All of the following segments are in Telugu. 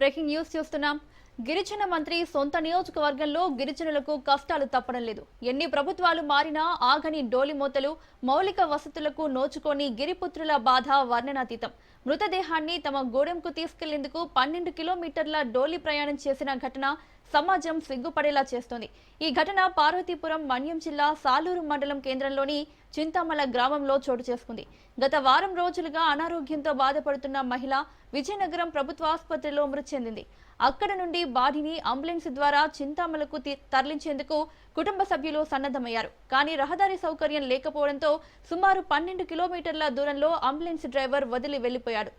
బ్రేకింగ్ న్యూస్ చూస్తున్నాం. గిరిజన మంత్రి సొంత నియోజకవర్గంలో గిరిజనులకు కష్టాలు తప్పడం లేదు. ఎన్ని ప్రభుత్వాలు మారినా ఆగని డోలిమోతలు, మౌలిక వసతులకు నోచుకొని గిరిపుత్రుల బాధ వర్ణనాతీతం. మృతదేహాన్ని తమ గూడెంకు తీసుకెళ్లేందుకు 12 కిలోమీటర్ల డోలి ప్రయాణం చేసిన ఘటన సమాజం సిగ్గుపడేలా చేస్తోంది. ఈ ఘటన పార్వతీపురం మన్యం జిల్లా సాలూరు మండలం కేంద్రంలోని చింతామల గ్రామంలో చోటు చేసుకుంది. గత వారం రోజులుగా అనారోగ్యంతో బాధపడుతున్న మహిళ విజయనగరం ప్రభుత్వ ఆసుపత్రిలో మృతి చెందింది. అక్కడ నుండి బాడీని అంబులెన్స్ ద్వారా చింతామలకు తరలించేందుకు కుటుంబ సభ్యులు సన్నద్ధమయ్యారు. కానీ రహదారి సౌకర్యం లేకపోవడంతో సుమారు 12 కిలోమీటర్ల దూరంలో అంబులెన్స్ డ్రైవర్ వదిలి వెళ్లిపోయాడు.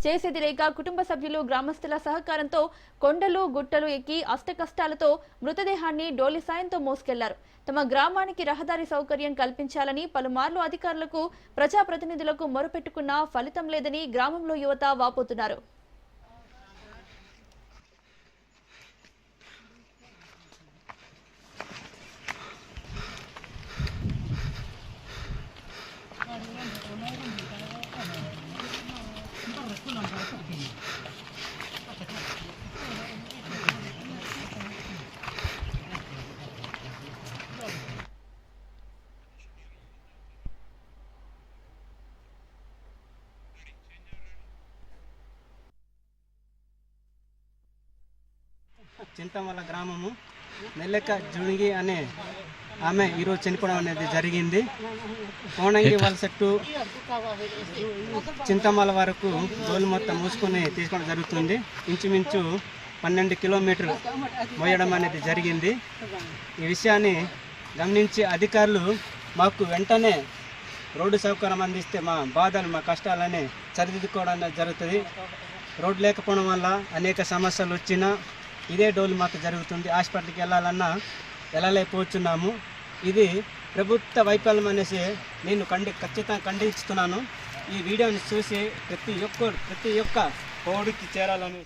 చేసేది లేక కుటుంబ సభ్యులు గ్రామస్తుల సహకారంతో కొండలు గుట్టలు ఎక్కి అష్టకష్టాలతో మృతదేహాన్ని డోలి సాయంతో మోసుకెళ్లారు. తమ గ్రామానికి రహదారి సౌకర్యం కల్పించాలని పలుమార్లు అధికారులకు, ప్రజాప్రతినిధులకు మొరపెట్టుకున్నా ఫలితం లేదని గ్రామంలో యువత వాపోతున్నారు. చింతమల గ్రామము నెల్లెక్క జుణిగి అనే ఆమె ఈరోజు చనిపోవడం అనేది జరిగింది. కోణంగి వలస టు చింతమల వరకు డోలు మొత్తం మూసుకొని తీసుకోవడం జరుగుతుంది. ఇంచుమించు 12 కిలోమీటర్లు మోయడం అనేది జరిగింది. ఈ విషయాన్ని గమనించి అధికారులు మాకు వెంటనే రోడ్డు సౌకర్యం అందిస్తే మా బాధలు, మా కష్టాలని సరిదిద్దుకోవడం జరుగుతుంది. రోడ్డు లేకపోవడం వల్ల అనేక సమస్యలు వచ్చినా ఇదే డోలు మాకు జరుగుతుంది. హాస్పిటల్కి వెళ్ళాలన్నా వెళ్ళలేకపోతున్నాము. ఇది ప్రభుత్వ వైఫల్యం అనేసి నేను ఖచ్చితంగా ఖండిస్తున్నాను. ఈ వీడియోని చూసి ప్రతి ఒక్క పౌరుడికి చేరాలని